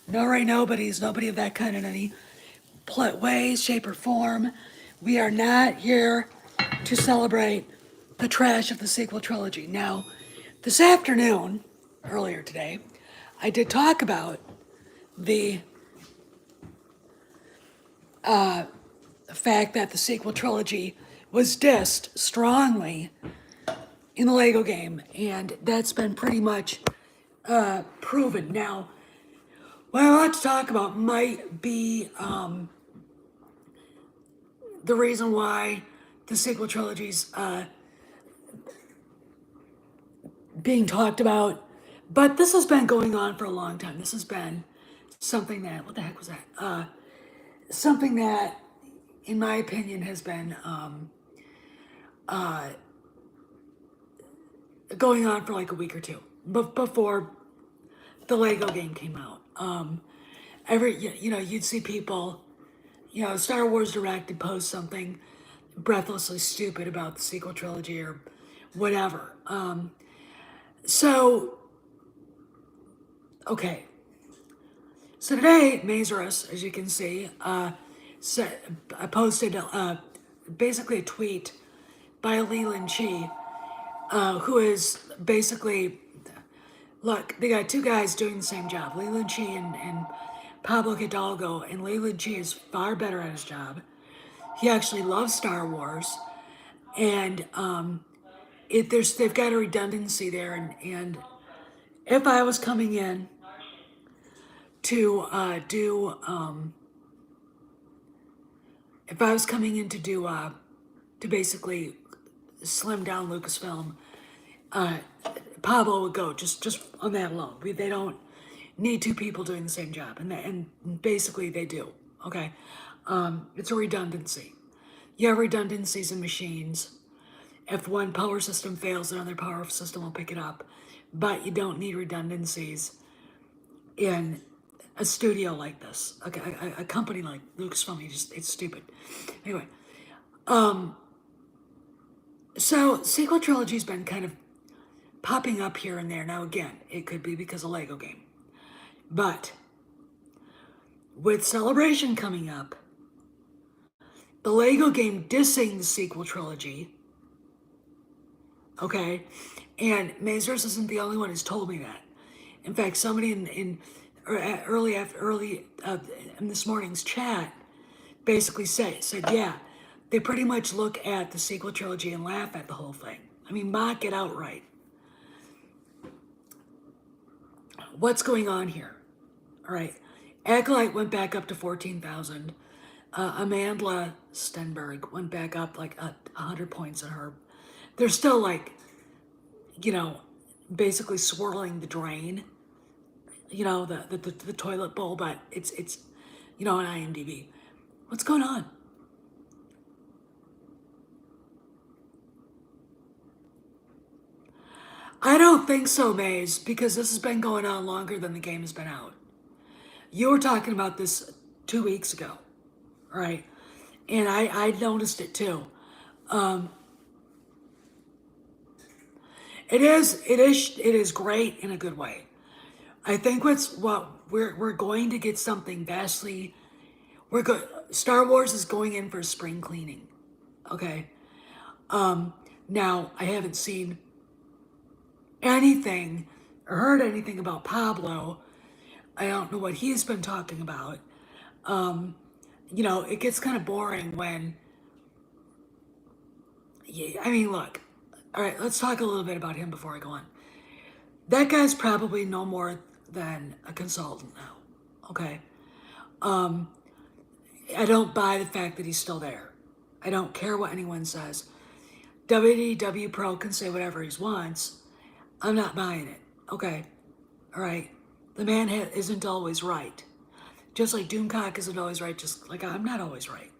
No Ray Nobodies, nobody of that kind in any way, shape, or form. We are not here to celebrate the trash of the sequel trilogy. Now, this afternoon, earlier today, I did talk about the fact that the sequel trilogy was dissed strongly in the Lego game, and that's been pretty much proven. Now, what I want to talk about might be the reason why the sequel trilogy's being talked about, but this has been going on for a long time. This has been something that, what the heck was that? Something that, in my opinion, has been going on for like a week or two before the Lego game came out. You'd see people, Star Wars Direct would post something breathlessly stupid about the sequel trilogy or whatever. So, okay. So today, Mazurus, as you can see, I posted basically a tweet by Leland Chi, who is basically, look, they got two guys doing the same job, Leland Chi and Pablo Hidalgo, and Leland Chi is far better at his job. He actually loves Star Wars, and they've got a redundancy there, and if I was coming in to to basically slim down Lucasfilm, Pablo would go just on that alone. They don't need two people doing the same job, and basically they do. Okay, it's a redundancy. You have redundancies in machines. If one power system fails, another power system will pick it up, but you don't need redundancies in a studio like this. Okay, a company like Lucasfilm, it's stupid. Anyway, so sequel trilogy's been kind of popping up here and there. Now again, it could be because of Lego game. But with Celebration coming up, the Lego game dissing the sequel trilogy, okay, and Mazurus isn't the only one who's told me that. In fact, somebody in this morning's chat basically said, yeah, they pretty much look at the sequel trilogy and laugh at the whole thing. I mean, mock it outright. What's going on here? All right, Acolyte went back up to 14,000. Amandla Stenberg went back up like 100 points on her. They're still like, basically swirling the drain, the toilet bowl, but it's on IMDb. What's going on? I don't think so, Maze, because this has been going on longer than the game has been out. You were talking about this 2 weeks ago, right? And I noticed it too. It is great in a good way. I think we're going to get something vastly. Star Wars is going in for spring cleaning. Okay. Now I haven't seen anything or heard anything about Pablo. I don't know what he's been talking about. It gets kind of boring when. Yeah, I mean, look. All right, let's talk a little bit about him before I go on. That guy's probably no more than a consultant now. Okay. I don't buy the fact that he's still there. I don't care what anyone says. WDW Pro can say whatever he wants. I'm not buying it. Okay. All right. The man isn't always right. Just like Doomcock isn't always right, just like I'm not always right.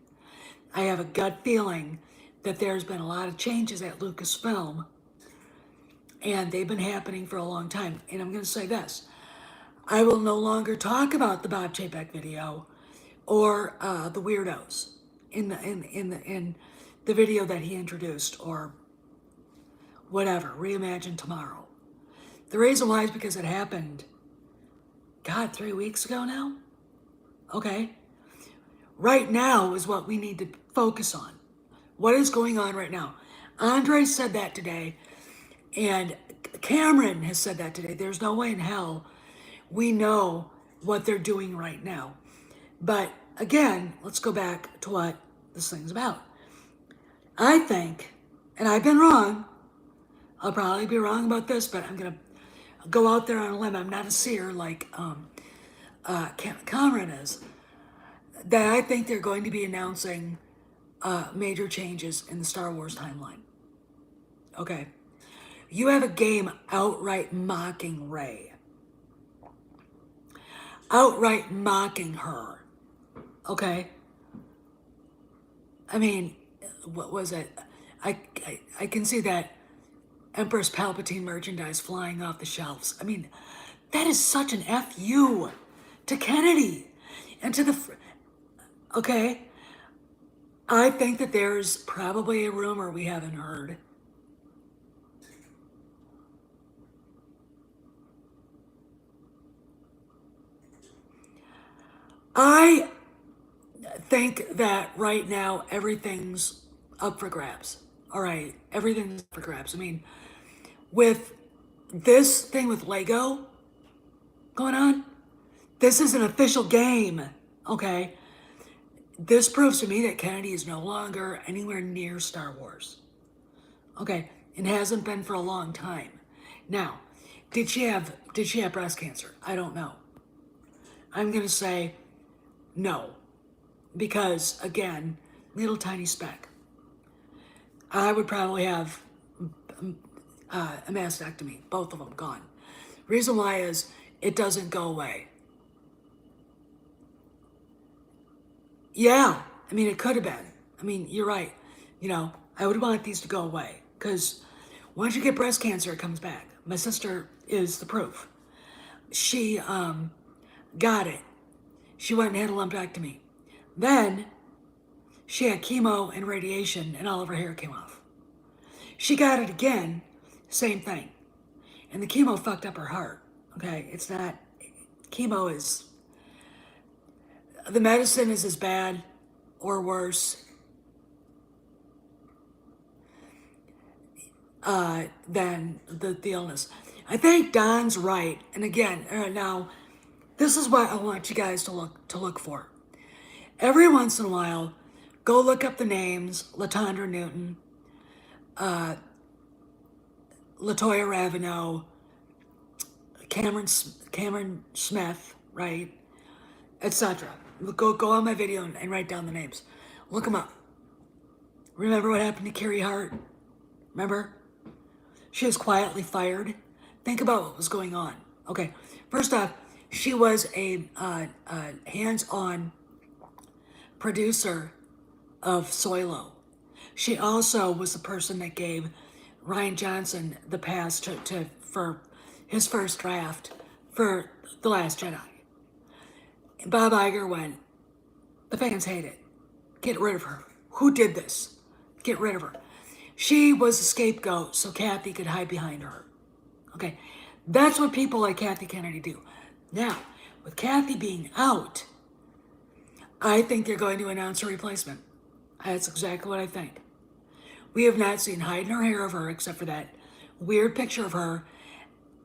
I have a gut feeling that there's been a lot of changes at Lucasfilm, and they've been happening for a long time. And I'm going to say this. I will no longer talk about the Bob Chapek video or the weirdos in the video that he introduced or whatever, Reimagine Tomorrow. The reason why is because it happened God, 3 weeks ago now? Okay. Right now is what we need to focus on. What is going on right now? Andre said that today, and Cameron has said that today. There's no way in hell we know what they're doing right now. But again, let's go back to what this thing's about. I think, and I've been wrong, I'll probably be wrong about this, but I'm going to go out there on a limb. I'm not a seer like Cameron is. That I think they're going to be announcing major changes in the Star Wars timeline. Okay. You have a game outright mocking Rey. Outright mocking her. Okay? I mean, what was it? I can see that Empress Palpatine merchandise flying off the shelves. I mean, that is such an FU to Kennedy and to the... Okay? I think that there's probably a rumor we haven't heard. I think that right now everything's up for grabs. All right, everything's up for grabs. I mean, with this thing with Lego going on, this is an official game, okay? This proves to me that Kennedy is no longer anywhere near Star Wars. Okay, it hasn't been for a long time. Now, did she have breast cancer? I don't know. I'm gonna say no, because again, little tiny speck. I would probably have a mastectomy, both of them gone. Reason why is it doesn't go away. Yeah, I mean, it could have been. I mean, you're right. You know, I would want these to go away because once you get breast cancer, it comes back. My sister is the proof. She got it. She went and had a lumpectomy. Then she had chemo and radiation, and all of her hair came off. She got it again, same thing. And the chemo fucked up her heart. Okay, it's not, chemo is, the medicine is as bad or worse than the illness. I think Don's right. And again, now, this is what I want you guys to look for. Every once in a while, go look up the names, Latondra Newton, Latoya Ravenel, Cameron Smith, right, etc. Go on my video and write down the names. Look them up. Remember what happened to Carrie Hart? Remember? She was quietly fired. Think about what was going on. Okay, first off, she was a hands-on producer of Soilo. She also was the person that gave Rian Johnson the pass for his first draft for The Last Jedi. And Bob Iger went, the fans hate it. Get rid of her. Who did this? Get rid of her. She was a scapegoat so Kathy could hide behind her. Okay, that's what people like Kathy Kennedy do. Now, with Kathy being out, I think they're going to announce a replacement. That's exactly what I think. We have not seen hide nor hair of her except for that weird picture of her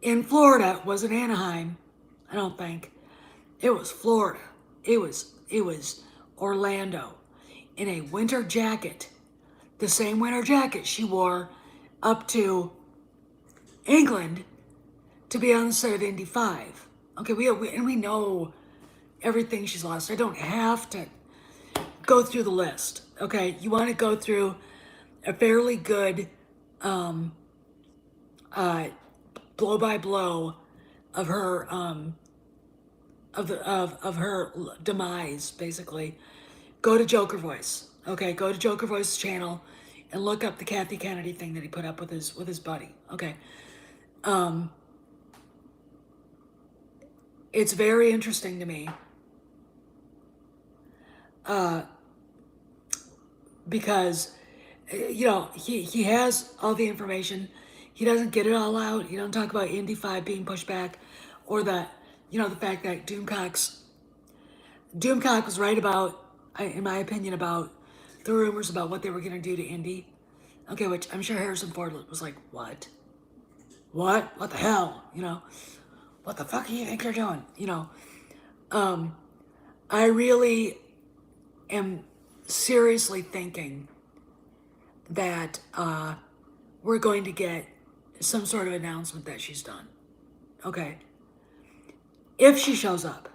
in Florida. It wasn't Anaheim, I don't think. It was Florida. It was Orlando in a winter jacket. The same winter jacket she wore up to England to be on the set of Indy 5. Okay, we know everything she's lost. I don't have to go through the list. Okay, you want to go through a fairly good blow by blow of her of her demise, basically. Go to Joker Voice. Okay, go to Joker Voice's channel and look up the Kathy Kennedy thing that he put up with his buddy. Okay. It's very interesting to me. Because, you know, he has all the information. He doesn't get it all out. He doesn't talk about Indy 5 being pushed back or that You know, the fact that Doomcock was right about, in my opinion, about the rumors about what they were going to do to Indy. Okay, which I'm sure Harrison Ford was like, what? What? What the hell? You know, what the fuck do you think you're doing? You know, I really am seriously thinking that we're going to get some sort of announcement that she's done. Okay. If she shows up.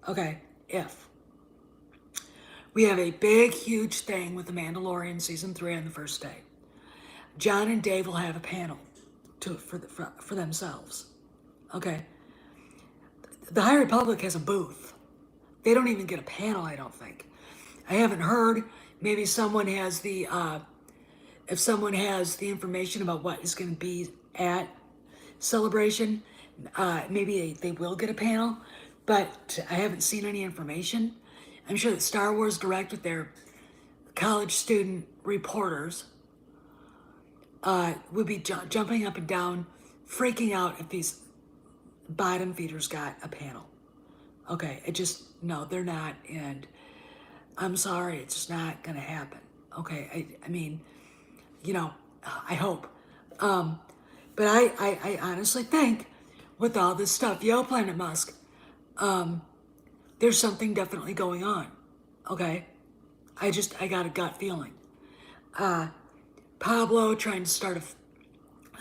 Okay. If. We have a big, huge thing with The Mandalorian Season 3 on the first day. John and Dave will have a panel for themselves. Okay. The High Republic has a booth. They don't even get a panel, I don't think. I haven't heard. Maybe someone has the, if someone has the information about what is going to be at Celebration, maybe they will get a panel, but I haven't seen any information. I'm sure that Star Wars Direct with their college student reporters would be jumping up and down, freaking out if these bottom feeders got a panel. Okay, no, they're not, and I'm sorry, it's just not gonna happen. Okay, I mean, you know, I hope. But I honestly think with all this stuff, yo, Planet Musk, there's something definitely going on. Okay, I got a gut feeling. Pablo trying to start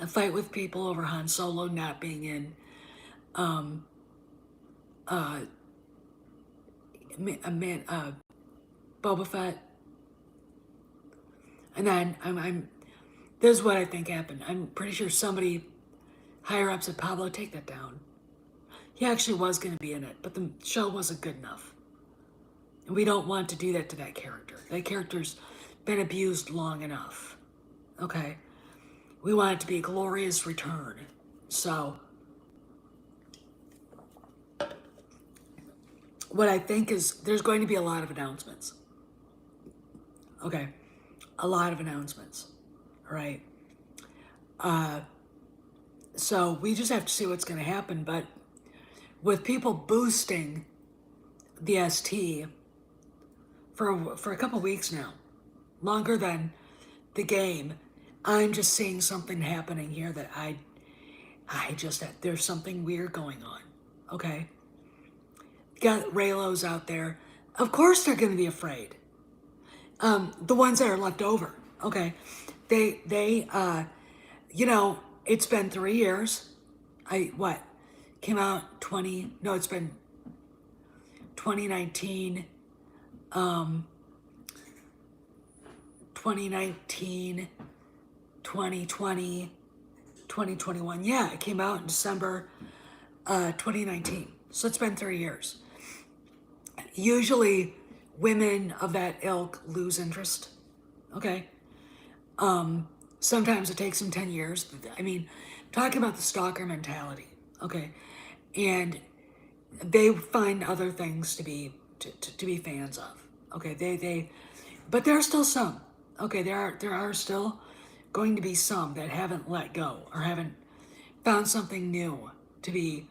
a fight with people over Han Solo not being in Boba Fett. And then this is what I think happened. I'm pretty sure somebody higher up said, Pablo, take that down. He actually was going to be in it, but the show wasn't good enough. And we don't want to do that to that character. That character's been abused long enough. Okay? We want it to be a glorious return. So, what I think is there's going to be a lot of announcements. Okay? A lot of announcements. All right? So, we just have to see what's going to happen. But with people boosting the ST for a couple weeks now, longer than the game, I'm just seeing something happening here that there's something weird going on. Okay? Got Raylos out there. Of course they're going to be afraid. The ones that are left over. Okay? They you know, it's been 3 years. Came out it's been 2019, 2019, 2020, 2021. Yeah, it came out in December 2019. So it's been 3 years. Usually women of that ilk lose interest. Okay? Sometimes it takes them 10 years. I mean, talking about the stalker mentality. Okay? And they find other things to be fans of. Okay, but there are still some. Okay, there are still going to be some that haven't let go or haven't found something new to be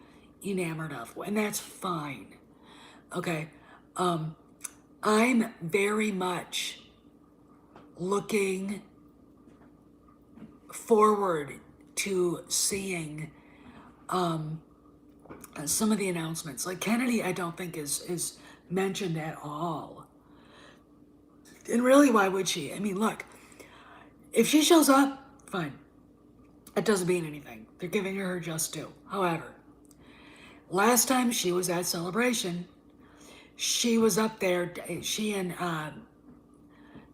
enamored of, and that's fine. Okay, I'm very much looking forward to seeing some of the announcements. Like Kennedy, I don't think is mentioned at all. And really, why would she? I mean, look, if she shows up, fine. It doesn't mean anything. They're giving her just due. However, last time she was at Celebration, she was up there. She and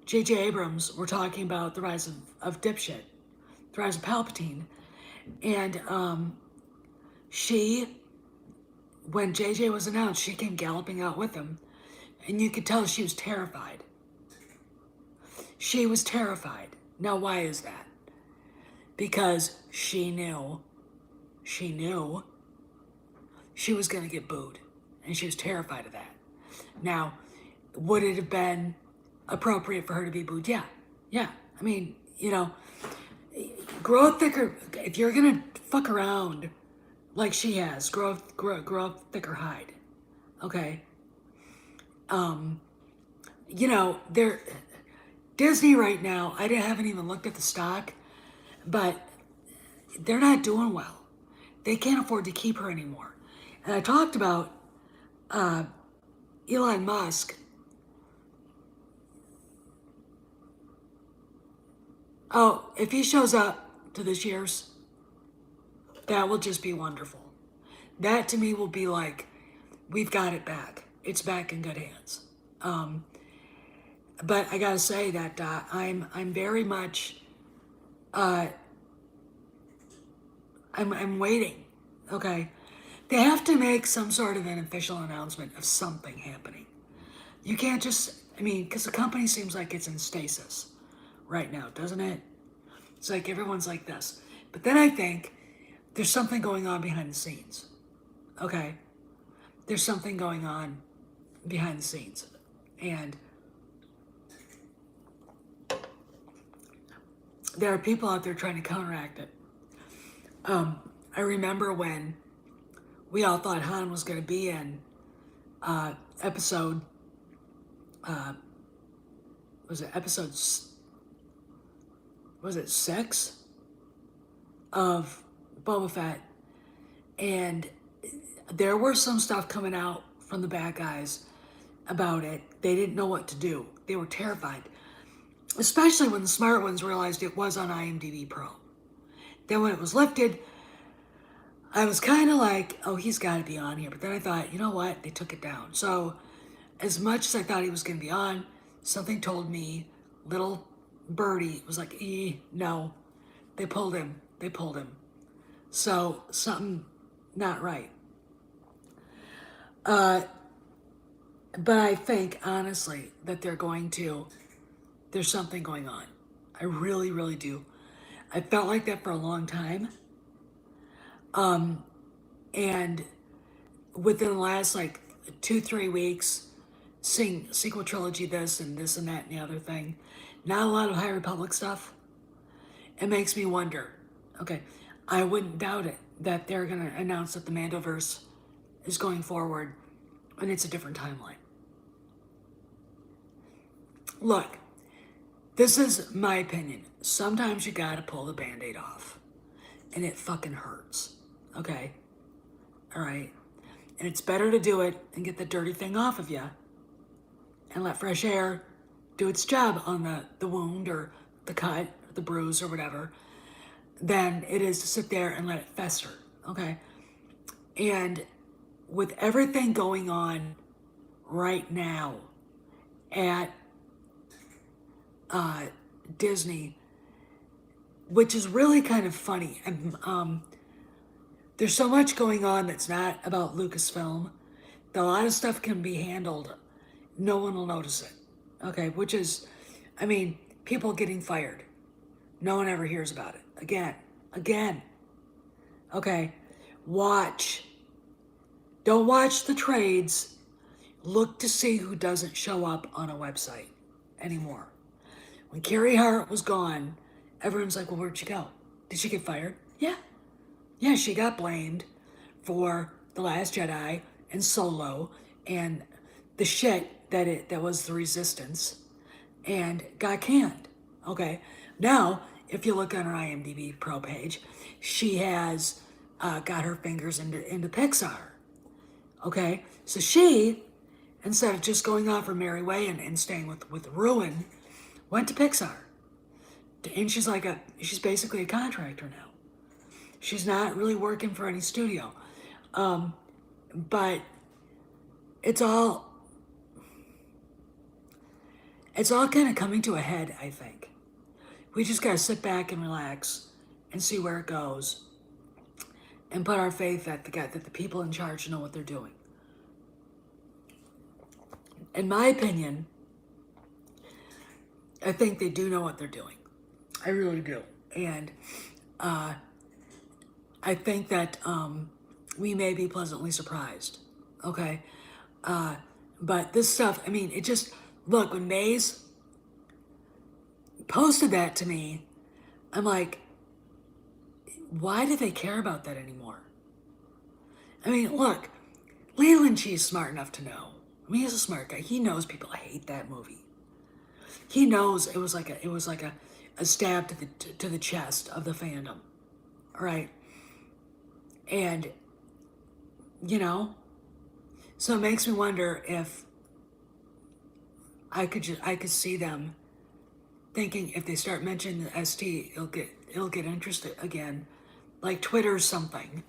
J.J. Abrams were talking about the rise of dipshit, the rise of Palpatine, and when JJ was announced, she came galloping out with him, and you could tell she was terrified. She was terrified. Now, why is that? Because she knew she was going to get booed, and she was terrified of that. Now, would it have been appropriate for her to be booed? Yeah. I mean, you know, grow thicker. If you're going to fuck around like she has. Grow a thicker hide. Okay. You know, they're Disney right now. Haven't even looked at the stock, but they're not doing well. They can't afford to keep her anymore. And I talked about Elon Musk. Oh, if he shows up to this year's, that will just be wonderful. That to me will be like, we've got it back. It's back in good hands. But I gotta say that I'm very much I'm waiting. Okay, they have to make some sort of an official announcement of something happening. You can't just, I mean, because the company seems like it's in stasis right now, doesn't it? It's like everyone's like this. But then I think there's something going on behind the scenes. Okay, there's something going on behind the scenes, and there are people out there trying to counteract it. I remember when we all thought Han was going to be in episode, was it 6 of Boba Fett, and there was some stuff coming out from the bad guys about it. They didn't know what to do. They were terrified, especially when the smart ones realized it was on IMDb Pro. Then when it was lifted, I was kind of like, oh, he's got to be on here. But then I thought, you know what? They took it down. So as much as I thought he was going to be on, something told me, little birdie was like, no. They pulled him. So something not right. But I think, honestly, that there's something going on. I really, really do. I felt like that for a long time. And within the last like 2-3 weeks, seeing sequel trilogy this and that and the other thing, not a lot of High Republic stuff. It makes me wonder. Okay, I wouldn't doubt it that they're gonna announce that the Mandoverse is going forward, and it's a different timeline. Look, this is my opinion. Sometimes you gotta pull the Band-Aid off, and it fucking hurts. Okay, all right, and it's better to do it and get the dirty thing off of you, and let fresh air do its job on the wound or the cut, or the bruise or whatever, than it is to sit there and let it fester. Okay, and with everything going on right now at Disney, which is really kind of funny. And there's so much going on that's not about Lucasfilm that a lot of stuff can be handled. No one will notice it. Okay, which is, I mean, people getting fired. No one ever hears about it. Again. Okay, watch. Don't watch the trades. Look to see who doesn't show up on a website anymore. When Carrie Hart was gone, everyone's like, well, where'd she go? Did she get fired? Yeah, she got blamed for The Last Jedi and Solo and the shit that was the Resistance, and got canned. Okay, now if you look on her IMDb Pro page, she has got her fingers into Pixar. Okay, so she, instead of just going off her merry way and staying with Ruin, went to Pixar. And she's basically a contractor now. She's not really working for any studio. But it's all kind of coming to a head, I think. We just gotta sit back and relax and see where it goes, and put our faith that the people in charge know what they're doing. In my opinion, I think they do know what they're doing. I really do. And I think that we may be pleasantly surprised. Okay? But this stuff, I mean, it just, look, when Maze posted that to me, I'm like, why do they care about that anymore? I mean, look, Leland Cheese smart enough to know. I mean, he's a smart guy. He knows people hate that movie. He knows it was like a stab to the chest of the fandom, right? And you know, so it makes me wonder if I could see them thinking if they start mentioning the ST, it'll get interested again, like Twitter or something.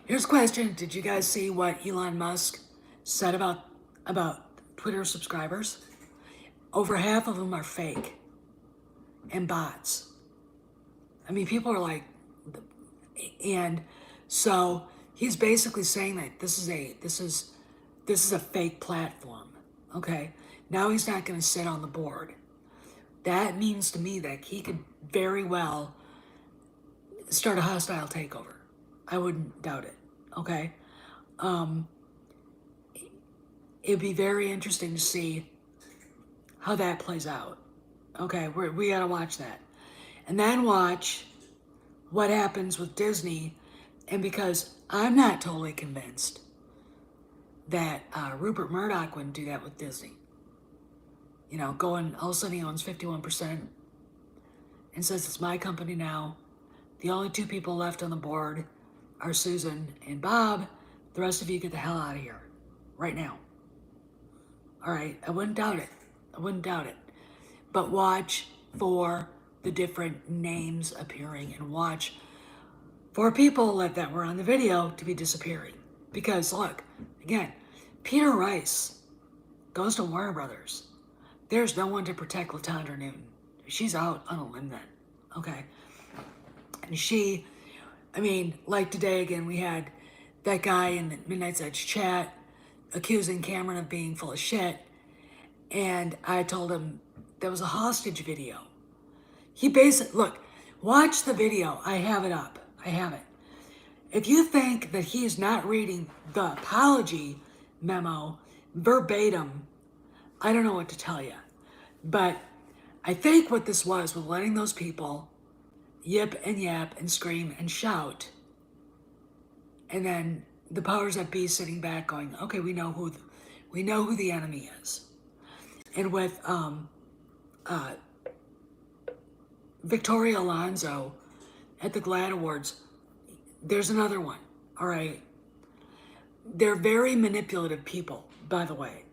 Here's a question: did you guys see what Elon Musk said about Twitter subscribers? Over half of them are fake and bots. I mean, people are like, and so he's basically saying that this is a fake platform. Okay, now he's not going to sit on the board. That means to me that he could very well start a hostile takeover. I wouldn't doubt it. Okay, it'd be very interesting to see how that plays out. Okay, we gotta watch that, and then watch what happens with Disney. And because I'm not totally convinced that Rupert Murdoch wouldn't do that with Disney. You know, going all of a sudden he owns 51% and says it's my company now. The only two people left on the board are Susan and Bob. The rest of you get the hell out of here right now. All right, I wouldn't doubt it. I wouldn't doubt it. But watch for the different names appearing and watch for people that were on the video to be disappearing. Because look, again, Peter Rice goes to Warner Brothers. There's no one to protect Latondra Newton. She's out on a limb then, okay? And I mean, like today again, we had that guy in the Midnight's Edge chat accusing Cameron of being full of shit. And I told him there was a hostage video. He basically, look, watch the video. I have it up. I have it. If you think that he's not reading the apology memo verbatim, I don't know what to tell you. But I think what this was letting those people yip and yap and scream and shout. And then the powers that be sitting back going, okay, we know who the enemy is. And with Victoria Alonso at the GLAAD Awards, there's another one, all right? They're very manipulative people, by the way.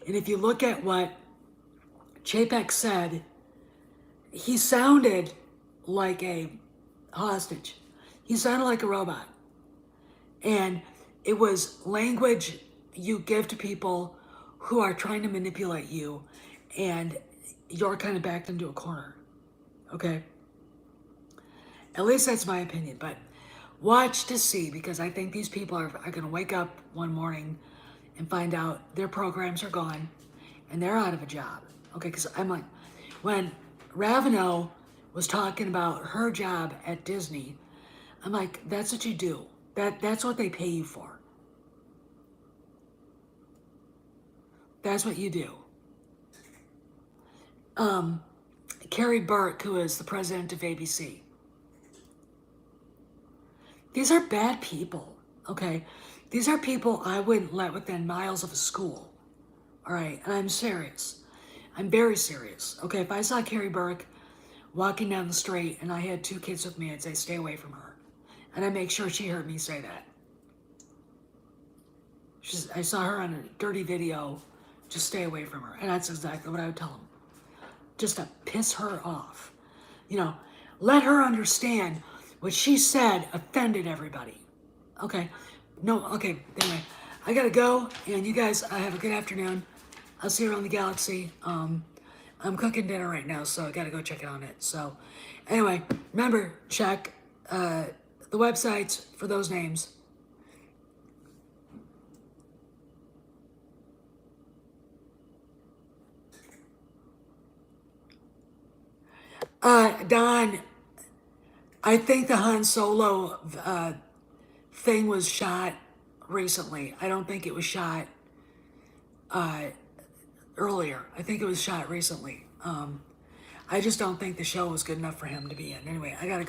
And if you look at what Chapek said, he sounded like a hostage. He sounded like a robot. And it was language you give to people who are trying to manipulate you, and you're kind of backed into a corner, okay? At least that's my opinion, but watch to see, because I think these people are going to wake up one morning and find out their programs are gone and they're out of a job, okay? Because I'm like, when Ravino was talking about her job at Disney, I'm like, that's what you do. That's what they pay you for. That's what you do. Carrie Burke, who is the president of ABC. These are bad people, okay? These are people I wouldn't let within miles of a school, all right? And I'm serious. I'm very serious, okay? If I saw Carrie Burke walking down the street and I had 2 kids with me, I'd say, stay away from her. And I make sure she heard me say that. I saw her on a dirty video, just stay away from her. And that's exactly what I would tell them. Just to piss her off. You know, let her understand what she said offended everybody. Okay? No, okay, anyway. I gotta go, and you guys have a good afternoon. I'll see you around the galaxy. I'm cooking dinner right now, so I gotta go check it on it. So, anyway, remember, check the websites for those names. Don, I think the Han Solo thing was shot recently. I don't think it was shot earlier. I think it was shot recently. I just don't think the show was good enough for him to be in. Anyway, I gotta go.